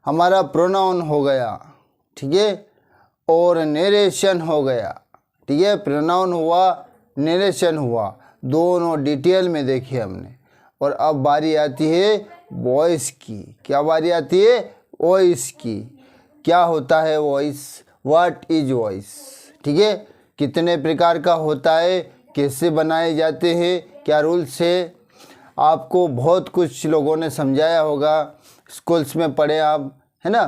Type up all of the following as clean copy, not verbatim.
हमारा प्रोनाउन हो गया, ठीक है, और नरेशन हो गया, ठीक है। प्रोनाउन हुआ, नरेशन हुआ, दोनों डिटेल में देखी हमने। और अब बारी आती है वॉइस की। क्या बारी आती है? वॉइस की। क्या होता है वॉइस? व्हाट इज वॉइस, ठीक है। कितने प्रकार का होता है, कैसे बनाए जाते हैं, क्या रूल्स है, आपको बहुत कुछ लोगों ने समझाया होगा, स्कूल्स में पढ़े आप, है ना,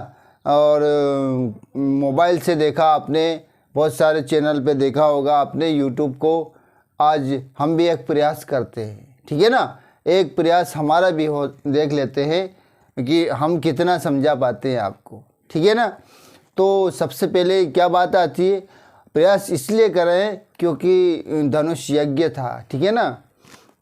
और मोबाइल से देखा आपने, बहुत सारे चैनल पे देखा होगा आपने यूट्यूब को। आज हम भी एक प्रयास करते हैं, ठीक है ना, एक प्रयास हमारा भी हो, देख लेते हैं कि हम कितना समझा पाते हैं आपको, ठीक है ना। तो सबसे पहले क्या बात आती है, प्रयास इसलिए करें क्योंकि धनुष यज्ञ था, ठीक है ना।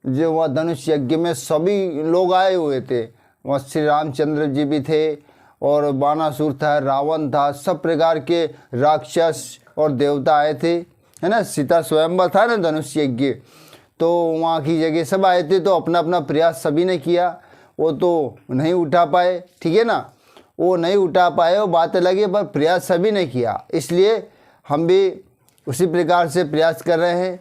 जो वह धनुष यज्ञ में सभी लोग आए हुए थे, वहाँ श्री रामचंद्र जी भी थे, और बानासुर था, रावण था, सब प्रकार के राक्षस और देवता आए थे, है ना। सीता स्वयंवर था ना धनुष यज्ञ, तो वहाँ की जगह सब आए थे। तो अपना अपना प्रयास सभी ने किया, वो तो नहीं उठा पाए, ठीक है ना, वो नहीं उठा पाए, वो बात अलग है, पर प्रयास सभी ने किया। इसलिए हम भी उसी प्रकार से प्रयास कर रहे हैं।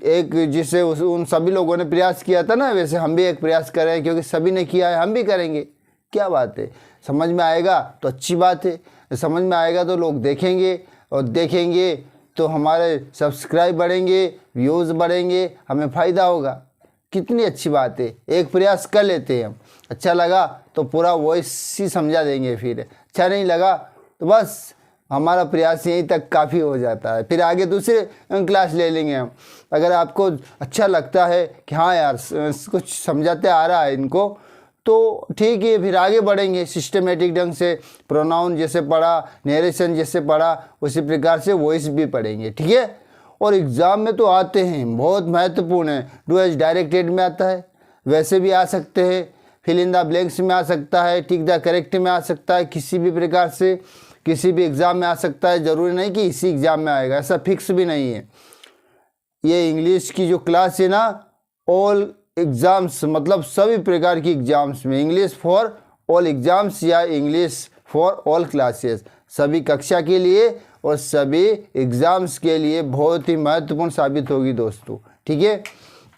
एक जिससे उन सभी लोगों ने प्रयास किया था ना, वैसे हम भी एक प्रयास कर रहे हैं, क्योंकि सभी ने किया है, हम भी करेंगे। क्या बात है, समझ में आएगा तो अच्छी बात है, समझ में आएगा तो लोग देखेंगे, और देखेंगे तो हमारे सब्सक्राइब बढ़ेंगे, व्यूज़ बढ़ेंगे, हमें फ़ायदा होगा। कितनी अच्छी बात है, एक प्रयास कर लेते हैं हम। अच्छा लगा तो पूरा वॉइस ही समझा देंगे, फिर अच्छा नहीं लगा तो बस हमारा प्रयास यहीं तक काफ़ी हो जाता है, फिर आगे दूसरे क्लास ले लेंगे हम। अगर आपको अच्छा लगता है कि हाँ यार कुछ समझाते आ रहा है इनको, तो ठीक है, फिर आगे बढ़ेंगे सिस्टमेटिक ढंग से। प्रोनाउन जैसे पढ़ा, नरेशन जैसे पढ़ा, उसी प्रकार से वॉइस भी पढ़ेंगे, ठीक है। और एग्ज़ाम में तो आते हैं, बहुत महत्वपूर्ण है। डू एज डायरेक्टेड में आता है, वैसे भी आ सकते हैं, फिल इन द ब्लैंक्स में आ सकता है, टिक द करेक्ट में आ सकता है, किसी भी प्रकार से किसी भी एग्ज़ाम में आ सकता है। ज़रूरी नहीं कि इसी एग्ज़ाम में आएगा, ऐसा फिक्स भी नहीं है। ये इंग्लिश की जो क्लास है ना, ऑल एग्ज़ाम्स, मतलब सभी प्रकार की एग्ज़ाम्स में, इंग्लिश फॉर ऑल एग्ज़ाम्स या इंग्लिश फॉर ऑल क्लासेस, सभी कक्षा के लिए और सभी एग्ज़ाम्स के लिए बहुत ही महत्वपूर्ण साबित होगी दोस्तों, ठीक है।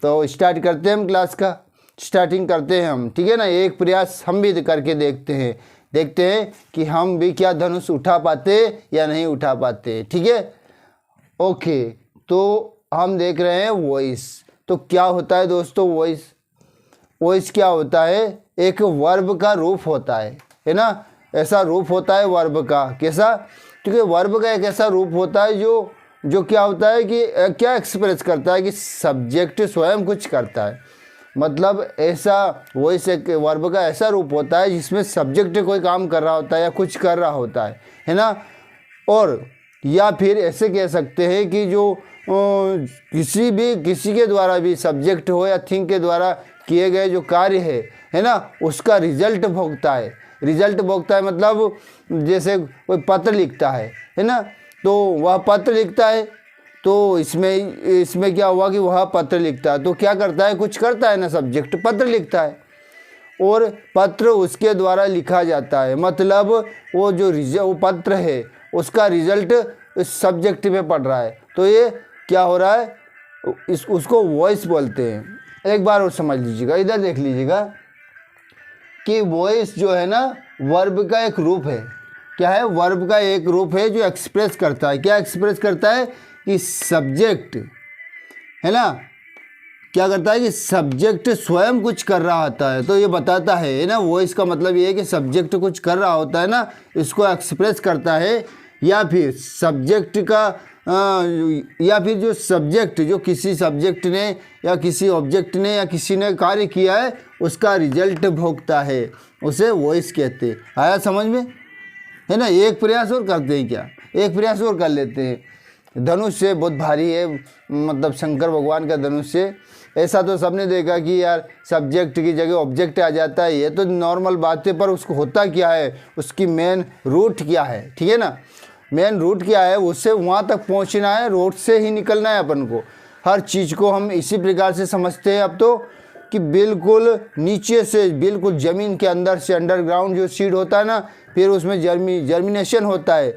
तो स्टार्ट करते हैं हम क्लास का, स्टार्टिंग करते हैं हम, ठीक है ना। एक प्रयास हम भी करके देखते हैं कि हम भी क्या धनुष उठा पाते या नहीं उठा पाते, ठीक है। ओके, तो हम देख रहे हैं वॉइस। तो क्या होता है दोस्तों वॉइस? वॉइस क्या होता है? एक वर्ब का रूप होता है ना। ऐसा रूप होता है वर्ब का, कैसा? क्योंकि वर्ब का एक ऐसा रूप होता है जो क्या होता है कि क्या एक्सप्रेस करता है कि सब्जेक्ट स्वयं कुछ करता है। मतलब ऐसा वॉइस एक वर्ब का ऐसा रूप होता है जिसमें सब्जेक्ट कोई काम कर रहा होता है या कुछ कर रहा होता है ना। और या फिर ऐसे कह सकते हैं कि जो किसी के द्वारा भी सब्जेक्ट हो या थिंग के द्वारा किए गए जो कार्य है ना, उसका रिजल्ट भोगता है। रिजल्ट भोगता है मतलब जैसे कोई पत्र लिखता है ना, तो वह पत्र लिखता है, तो इसमें क्या हुआ कि वह पत्र लिखता है, तो क्या करता है, कुछ करता है ना, सब्जेक्ट पत्र लिखता है, और पत्र उसके द्वारा लिखा जाता है। मतलब वो पत्र है, उसका रिजल्ट इस सब्जेक्ट में पड़ रहा है, तो ये क्या हो रहा है, उसको वॉइस बोलते हैं। एक बार और समझ लीजिएगा, इधर देख लीजिएगा कि वॉइस जो है ना, वर्ब का एक रूप है। क्या है? वर्ब का एक रूप है जो एक्सप्रेस करता है। क्या एक्सप्रेस करता है? कि सब्जेक्ट है ना, क्या करता है कि सब्जेक्ट स्वयं कुछ कर रहा होता है, तो ये बताता है ना। वॉइस का मतलब ये है कि सब्जेक्ट कुछ कर रहा होता है ना, इसको एक्सप्रेस करता है। या फिर सब्जेक्ट का या फिर जो सब्जेक्ट, जो किसी सब्जेक्ट ने या किसी ऑब्जेक्ट ने या किसी ने कार्य किया है, उसका रिजल्ट भोगता है, उसे वॉइस कहते हैं। आया समझ में, है ना। एक प्रयास और करते हैं, क्या एक प्रयास और कर लेते हैं। धनुष से बहुत भारी है, मतलब शंकर भगवान का धनुष से। ऐसा तो सबने देखा कि यार सब्जेक्ट की जगह ऑब्जेक्ट आ जाता है, ये तो नॉर्मल बात है, पर उसको होता क्या है, उसकी मेन रूट क्या है, ठीक है ना। मेन रूट क्या है, उससे वहाँ तक पहुँचना है, रूट से ही निकलना है अपन को। हर चीज़ को हम इसी प्रकार से समझते हैं अब तो, कि बिल्कुल नीचे से, बिल्कुल ज़मीन के अंदर से, अंडरग्राउंड जो सीड होता है ना, फिर उसमें जर्मिनेशन होता है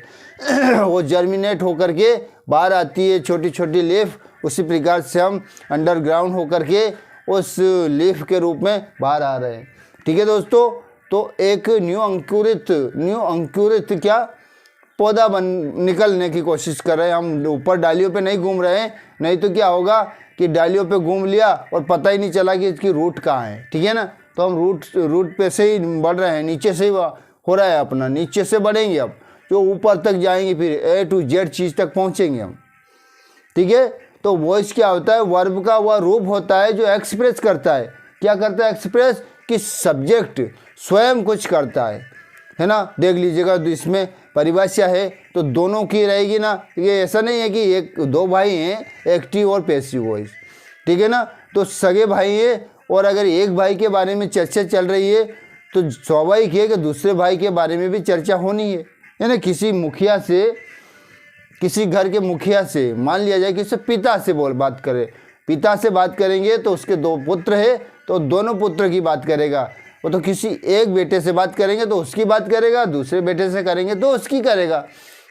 वो जर्मिनेट होकर के बाहर आती है छोटी छोटी लीफ। उसी प्रकार से हम अंडरग्राउंड होकर के उस लीफ के रूप में बाहर आ रहे हैं। ठीक है दोस्तों, तो एक न्यू अंकुरित क्या पौधा निकलने की कोशिश कर रहे हैं। हम ऊपर डालियों पे नहीं घूम रहे हैं, नहीं तो क्या होगा कि डालियों पे घूम लिया और पता ही नहीं चला कि इसकी रूट कहाँ है। ठीक है ना, तो हम रूट पे से ही बढ़ रहे हैं, नीचे से ही हो रहा है अपना, नीचे से बढ़ेंगे अब जो ऊपर तक जाएंगे, फिर A to Z चीज़ तक पहुँचेंगे हम। ठीक है, तो वॉइस क्या होता है, वर्ब का वह रूप होता है जो एक्सप्रेस करता है। क्या करता है एक्सप्रेस, कि सब्जेक्ट स्वयं कुछ करता है ना। देख लीजिएगा, तो इसमें परिभाषा है तो दोनों की रहेगी ना, ये ऐसा नहीं है कि एक दो भाई हैं, एक्टिव और पैसिव वॉइस। ठीक है ना, तो सगे भाई हैं और अगर एक भाई के बारे में चर्चा चल रही है तो स्वाभाविक है कि दूसरे भाई के बारे में भी चर्चा होनी है ना। किसी मुखिया से, किसी घर के मुखिया से मान लिया जाए कि उससे पिता से बात करें, पिता से बात करेंगे तो उसके दो पुत्र है तो दोनों पुत्र की बात करेगा। वो तो किसी एक बेटे से बात करेंगे तो उसकी बात करेगा, दूसरे बेटे से करेंगे तो उसकी करेगा।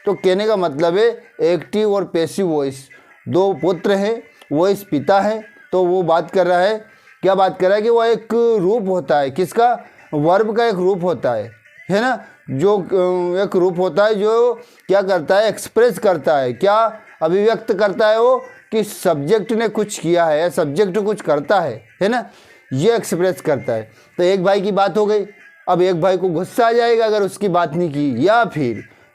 तो कहने का मतलब है एक्टिव और पैसिव वॉइस, दो पुत्र हैं, वॉइस पिता है, तो वो बात कर रहा है, क्या बात कर रहा है कि वो एक रूप होता है, किसका, वर्ब का एक रूप होता है ना, जो एक रूप होता है जो क्या करता है, एक्सप्रेस करता है, क्या अभिव्यक्त करता है वो, कि सब्जेक्ट ने कुछ किया है, सब्जेक्ट कुछ करता है ना, ये एक्सप्रेस करता है। तो एक भाई की बात हो गई, अब एक भाई को गुस्सा आ जाएगा अगर उसकी बात नहीं की,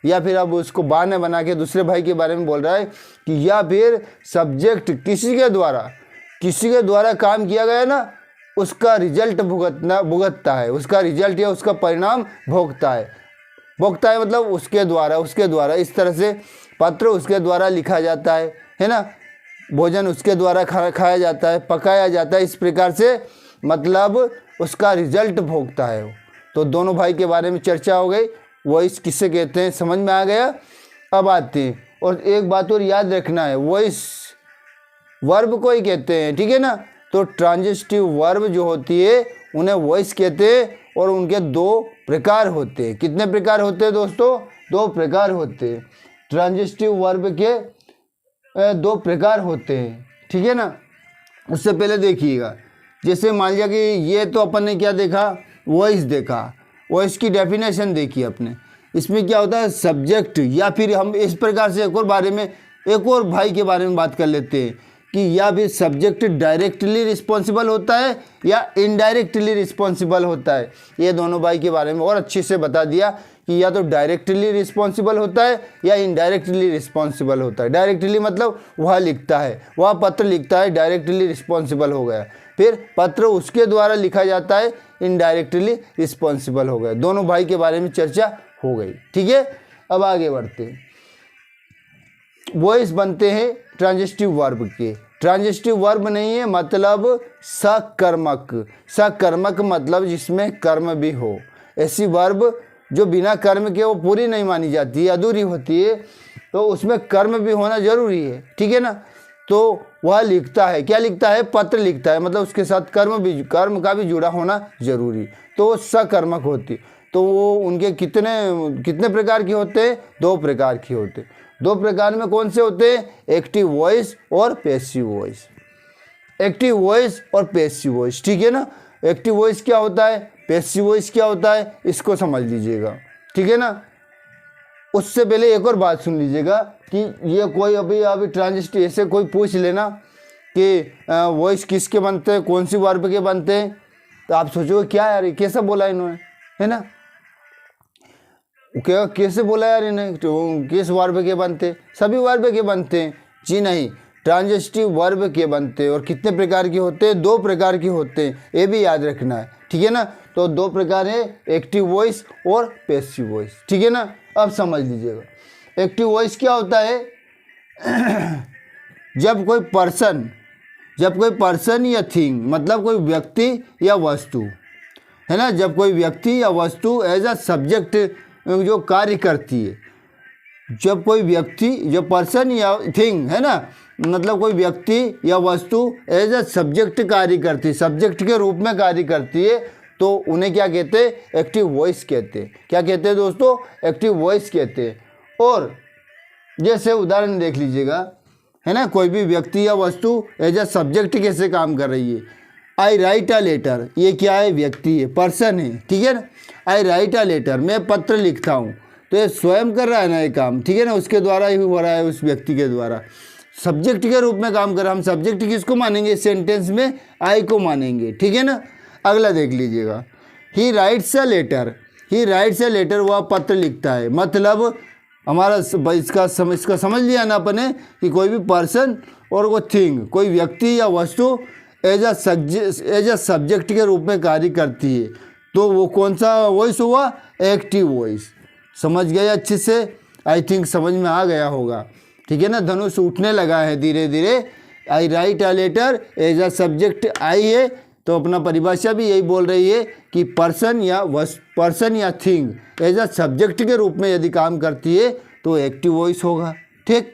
या फिर अब उसको बहाने बना के दूसरे भाई के बारे में बोल रहा है कि या फिर सब्जेक्ट किसी के द्वारा काम किया गया ना, उसका रिजल्ट भुगतता है, उसका रिजल्ट या उसका परिणाम भोगता है मतलब उसके द्वारा इस तरह से पत्र उसके द्वारा लिखा जाता है ना, भोजन उसके द्वारा खाया जाता है, पकाया जाता है, इस प्रकार से मतलब उसका रिजल्ट भोगता है वो। तो दोनों भाई के बारे में चर्चा हो गई, वॉइस किसे कहते हैं समझ में आ गया। अब आते हैं, और एक बात और याद रखना है, वॉइस वर्ब को ही कहते हैं। ठीक है ना, तो ट्रांजिटिव वर्ब जो होती है उन्हें वॉइस कहते हैं और उनके दो प्रकार होते हैं। कितने प्रकार होते हैं दोस्तों, दो प्रकार होते हैं। ट्रांजिटिव वर्ब के दो प्रकार होते हैं। ठीक है ना, उससे पहले देखिएगा, जैसे मान लिया कि ये तो अपन ने क्या देखा, वॉइस देखा, वॉइस की डेफिनेशन देखी अपने। इसमें क्या होता है, सब्जेक्ट, या फिर हम इस प्रकार से एक और भाई के बारे में बात कर लेते हैं कि या फिर सब्जेक्ट डायरेक्टली रिस्पॉन्सिबल होता है या इनडायरेक्टली रिस्पॉन्सिबल होता है। ये दोनों भाई के बारे में और अच्छे से बता दिया कि या तो डायरेक्टली रिस्पॉन्सिबल होता है या इनडायरेक्टली रिस्पॉन्सिबल होता है। डायरेक्टली मतलब वह लिखता है, वह पत्र लिखता है, डायरेक्टली रिस्पॉन्सिबल हो गया। फिर पत्र उसके द्वारा लिखा जाता है, इनडायरेक्टली रिस्पॉन्सिबल हो गया। दोनों भाई के बारे में चर्चा हो गई। ठीक है, अब आगे बढ़ते हैं। वॉइस बनते हैं ट्रांजिटिव वर्ब के। ट्रांजिटिव वर्ब नहीं है मतलब सकर्मक मतलब जिसमें कर्म भी हो। ऐसी वर्ब जो बिना कर्म के वो पूरी नहीं मानी जाती है, अधूरी होती है, तो उसमें कर्म भी होना जरूरी है। ठीक है ना, तो वह लिखता है, क्या लिखता है, पत्र लिखता है, मतलब उसके साथ कर्म का भी जुड़ा होना जरूरी, तो वो सकर्मक होती। तो वो उनके कितने प्रकार के होते हैं, दो प्रकार के होते हैं। दो प्रकार में कौन से होते हैं, एक्टिव वॉइस और पैसिव वॉइस। एक्टिव वॉइस और पैसिव वॉइस, ठीक है ना। एक्टिव वॉइस क्या होता है, पैसिव वॉइस क्या होता है, इसको समझ लीजिएगा। ठीक है ना, उससे पहले एक और बात सुन लीजिएगा कि ये कोई अभी ट्रांजिटिव ऐसे कोई पूछ लेना कि वॉइस किसके बनते हैं, कौन सी वर्ब के बनते हैं, तो आप सोचोगे क्या यार कैसा बोला इन्होंने, है ना, क्या कैसे बोला यार इन्हें, तो किस वर्ब के बनते, सभी वर्ब के बनते हैं। जी नहीं, ट्रांजिटिव वर्ब के बनते हैं। और कितने प्रकार के होते हैं, दो प्रकार के होते हैं, ये भी याद रखना है। ठीक है ना, तो दो प्रकार है, एक्टिव वॉइस और पैसिव वॉइस। ठीक है ना, अब समझ लीजिएगा। एक्टिव वॉइस क्या होता है, जब कोई पर्सन या थिंग, मतलब कोई व्यक्ति या वस्तु, है ना, जब कोई व्यक्ति या वस्तु एज अ सब्जेक्ट जो कार्य करती है, जब कोई व्यक्ति, जो पर्सन या थिंग है ना, मतलब कोई व्यक्ति या वस्तु एज ए सब्जेक्ट कार्य करती है, सब्जेक्ट के रूप में कार्य करती है, तो उन्हें क्या कहते हैं? एक्टिव वॉइस कहते हैं। क्या कहते हैं दोस्तों? एक्टिव वॉइस कहते हैं। और जैसे उदाहरण देख लीजिएगा, है ना, कोई भी व्यक्ति या वस्तु एज ए सब्जेक्ट कैसे काम कर रही है। आई राइट अ लेटर, ये क्या है? व्यक्ति है, पर्सन है, ठीक है ना। आई राइट अ लेटर, मैं पत्र लिखता हूँ, तो ये स्वयं कर रहा है ना ये काम, ठीक है ना, उसके द्वारा ही हो रहा है, उस व्यक्ति के द्वारा सब्जेक्ट के रूप में काम कर रहा है। हम सब्जेक्ट किसको मानेंगे? सेंटेंस में आई को मानेंगे, ठीक है ना। अगला देख लीजिएगा, he writes a letter, he writes a letter, वह पत्र लिखता है। मतलब हमारा इसका समझ लिया ना अपने कि कोई भी पर्सन और वो थिंग, कोई व्यक्ति या वस्तु एज अ सब्जेक्ट के रूप में कार्य करती है, तो वो कौन सा वॉइस हुआ? Active voice. समझ गए अच्छे से? आई थिंक समझ में आ गया होगा, ठीक है ना। धनुष उठने लगा है धीरे धीरे। I write a letter, as a subject I है, तो अपना परिभाषा भी यही बोल रही है कि पर्सन या थिंग एज अ सब्जेक्ट के रूप में यदि काम करती है तो एक्टिव वॉइस होगा। ठीक,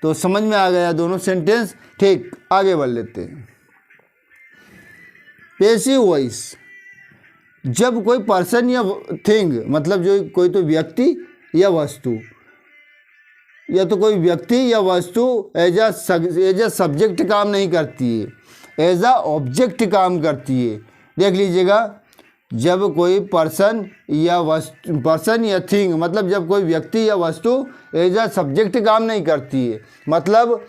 तो समझ में आ गया दोनों सेंटेंस। ठीक, आगे बढ़ लेते हैं। पैसिव वॉइस, जब कोई पर्सन या थिंग, मतलब जो कोई तो व्यक्ति या वस्तु, या तो कोई व्यक्ति या वस्तु एज अ सब्जेक्ट काम नहीं करती है, एज अ ऑब्जेक्ट काम करती है। देख लीजिएगा, जब कोई पर्सन या थिंग, मतलब जब कोई व्यक्ति या वस्तु एज अ सब्जेक्ट काम नहीं करती है, मतलब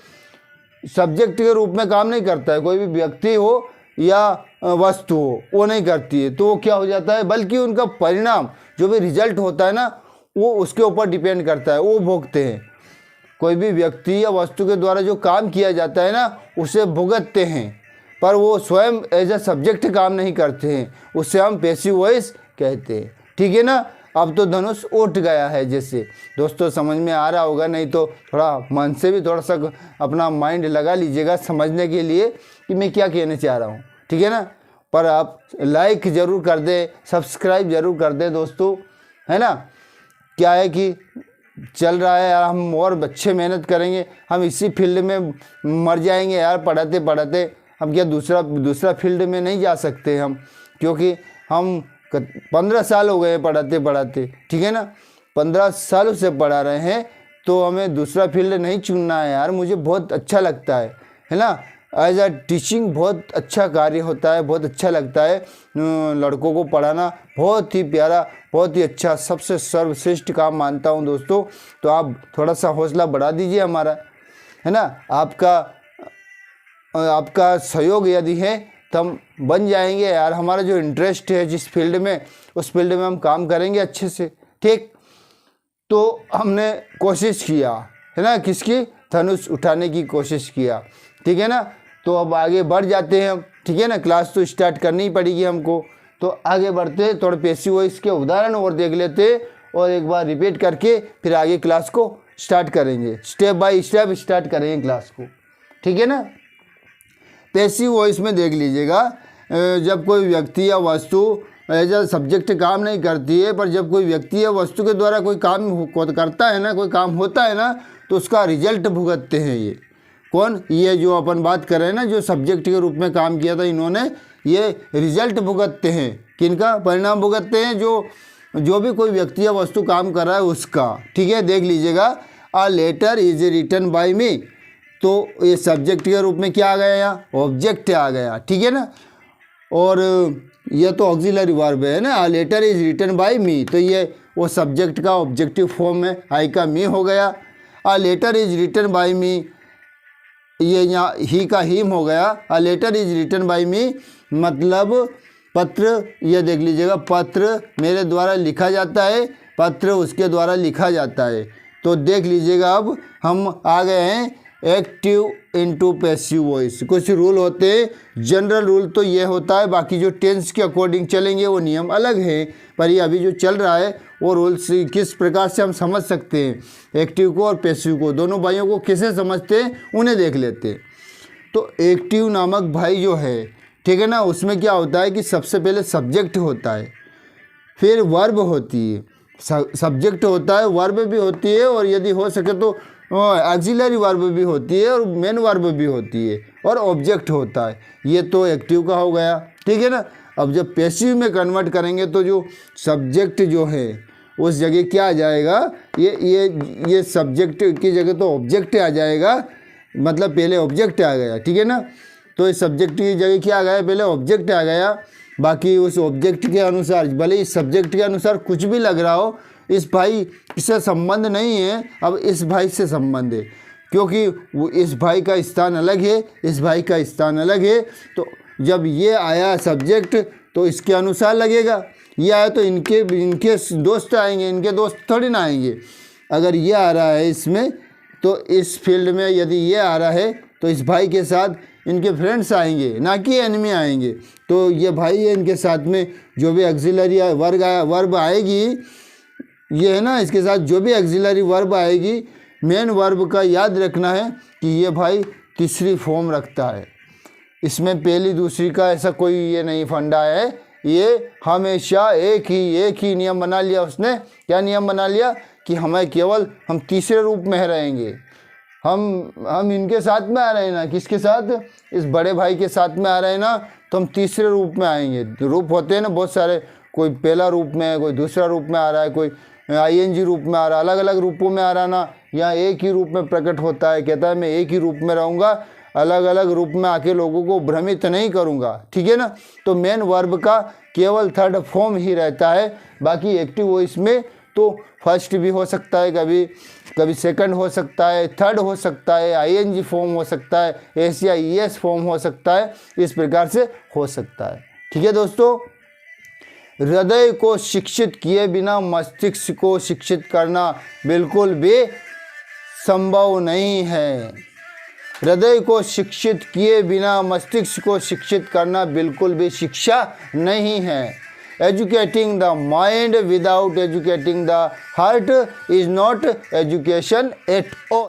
सब्जेक्ट के रूप में काम नहीं करता है, कोई भी व्यक्ति हो या वस्तु हो, वो नहीं करती है, तो वो क्या हो जाता है? बल्कि उनका परिणाम, जो भी रिजल्ट होता है ना, वो उसके ऊपर डिपेंड करता है, वो भुगतते हैं। कोई भी व्यक्ति या वस्तु के द्वारा जो काम किया जाता है ना, उसे भुगतते हैं, पर वो स्वयं एज अ सब्जेक्ट काम नहीं करते हैं, उससे हम पैसिव वॉइस कहते हैं। ठीक है ना। अब तो धनुष उठ गया है, जैसे दोस्तों समझ में आ रहा होगा, नहीं तो थोड़ा मन से भी थोड़ा सा अपना माइंड लगा लीजिएगा समझने के लिए कि मैं क्या कहना चाह रहा हूँ, ठीक है ना। पर आप लाइक ज़रूर कर दें, सब्सक्राइब ज़रूर कर दें दोस्तों, है ना। क्या है कि चल रहा है यार, हम और अच्छे मेहनत करेंगे, हम इसी फील्ड में मर जाएंगे यार पढ़ाते पढ़ाते, हम क्या दूसरा फील्ड में नहीं जा सकते हम, क्योंकि हम 15 साल हो गए पढ़ाते पढ़ाते, ठीक है ना। 15 सालों से पढ़ा रहे हैं, तो हमें दूसरा फील्ड नहीं चुनना है यार। मुझे बहुत अच्छा लगता है ना। एज अ टीचिंग बहुत अच्छा कार्य होता है, बहुत अच्छा लगता है। लड़कों को पढ़ाना बहुत ही प्यारा, बहुत ही अच्छा, सबसे सर्वश्रेष्ठ काम मानता हूं दोस्तों। तो आप थोड़ा सा हौसला बढ़ा दीजिए हमारा, है ना। आपका सहयोग यदि है तो हम बन जाएंगे यार। हमारा जो इंटरेस्ट है जिस फील्ड में, उस फील्ड में हम काम करेंगे अच्छे से। ठीक, तो हमने कोशिश किया, है ना, किसकी? धनुष उठाने की कोशिश किया, ठीक है ना। तो अब आगे बढ़ जाते हैं हम, ठीक है ना। क्लास तो स्टार्ट करनी ही पड़ेगी हमको, तो आगे बढ़ते थोड़े पैसिव वॉइस के उदाहरण और देख लेते, और एक बार रिपीट करके फिर आगे क्लास को स्टार्ट करेंगे, स्टेप बाय स्टेप स्टार्ट करेंगे क्लास को, ठीक है ना। पैसिव वॉइस में देख लीजिएगा, जब कोई व्यक्ति या वस्तु एज अ सब्जेक्ट काम नहीं करती है, पर जब कोई व्यक्ति या वस्तु के द्वारा कोई काम करता है ना, कोई काम होता है ना, तो उसका रिजल्ट भुगतते हैं। ये कौन? ये जो अपन बात कर रहे हैं ना, जो सब्जेक्ट के रूप में काम किया था इन्होंने, ये रिजल्ट भुगतते हैं। किनका परिणाम भुगतते हैं? जो भी कोई व्यक्ति या वस्तु काम कर रहा है उसका, ठीक है। देख लीजिएगा, a letter is written by me, तो ये सब्जेक्ट के रूप में क्या आ गया? यहाँ ऑब्जेक्ट आ गया, ठीक है ना। और ये तो ऑक्सिलरी वर्ब है ना, a letter is written by me, तो ये वो सब्जेक्ट का ऑब्जेक्टिव फॉर्म में आई का मी हो गया। A letter is written by me, ये यहाँ ही का हिम हो गया। A letter is written by me मतलब पत्र, ये देख लीजिएगा, पत्र मेरे द्वारा लिखा जाता है, पत्र उसके द्वारा लिखा जाता है। तो देख लीजिएगा, अब हम आ गए हैं एक्टिव इनटू पैसिव वॉइस। कुछ रूल होते हैं, जनरल रूल तो ये होता है, बाकी जो टेंस के अकॉर्डिंग चलेंगे वो नियम अलग हैं, पर ये अभी जो चल रहा है वो रूल्स किस प्रकार से हम समझ सकते हैं, एक्टिव को और पैसिव को, दोनों भाइयों को कैसे समझते हैं उन्हें देख लेते हैं। तो एक्टिव नामक भाई जो है, ठीक है ना, उसमें क्या होता है कि सबसे पहले सब्जेक्ट होता है, फिर वर्ब होती है, सब्जेक्ट होता है, वर्ब भी होती है, और यदि हो सके तो ऑक्सिलरी वर्ब भी होती है और मेन वर्ब भी होती है और ऑब्जेक्ट होता है। ये तो एक्टिव का हो गया, ठीक है ना। अब जब पैसिव में कन्वर्ट करेंगे तो जो सब्जेक्ट जो है उस जगह क्या आ जाएगा, ये सब्जेक्ट की जगह तो ऑब्जेक्ट आ जाएगा, मतलब पहले ऑब्जेक्ट आ गया, ठीक है ना। तो इस सब्जेक्ट की जगह क्या आ गया, पहले ऑब्जेक्ट आ गया। बाकी उस ऑब्जेक्ट के अनुसार, भले इस सब्जेक्ट के अनुसार कुछ भी लग रहा हो, इस भाई से संबंध नहीं है, अब इस भाई से संबंध है, क्योंकि वो इस भाई का स्थान अलग है, इस भाई का स्थान अलग है। तो जब ये आया सब्जेक्ट तो इसके अनुसार लगेगा, ये आया तो इनके दोस्त आएंगे, इनके दोस्त थोड़ी ना आएंगे। अगर ये आ रहा है इसमें तो इस फील्ड में यदि ये आ रहा है तो इस भाई के साथ इनके फ्रेंड्स आएंगे, ना कि एनिमी आएंगे। तो ये भाई है, इनके साथ में जो भी ऑक्सिलरी वर्ब आएगी, ये है ना, इसके साथ जो भी ऑक्सिलरी वर्ब आएगी, मेन वर्ब का याद रखना है कि ये भाई तीसरी फॉर्म रखता है। इसमें पहली दूसरी का ऐसा कोई ये नहीं फंडा है, ये हमेशा एक ही नियम बना लिया उसने। क्या नियम बना लिया कि हम तीसरे रूप में रहेंगे, हम इनके साथ में आ रहे हैं ना, किसके साथ, इस बड़े भाई के साथ में आ रहे हैं ना, तो हम तीसरे रूप में आएंगे। रूप होते हैं ना बहुत सारे, कोई पहला रूप में है, कोई दूसरा रूप में आ रहा है, कोई ING रूप में आ रहा है, अलग अलग रूपों में आ रहा ना। यहाँ एक ही रूप में प्रकट होता है, कहता है मैं एक ही रूप में रहूँगा, अलग अलग रूप में आके लोगों को भ्रमित नहीं करूँगा, ठीक है ना। तो मेन वर्ब का केवल थर्ड फॉर्म ही रहता है, बाकी एक्टिव वॉइस में तो फर्स्ट भी हो सकता है, कभी सेकंड हो सकता है, थर्ड हो सकता है, ING फॉर्म हो सकता है, एस या ES फॉर्म हो सकता है, इस प्रकार से हो सकता है, ठीक है दोस्तों। हृदय को शिक्षित किए बिना मस्तिष्क को शिक्षित करना बिल्कुल भी संभव नहीं है। हृदय को शिक्षित किए बिना मस्तिष्क को शिक्षित करना बिल्कुल भी शिक्षा नहीं है। Educating the mind without educating the heart is not education at all.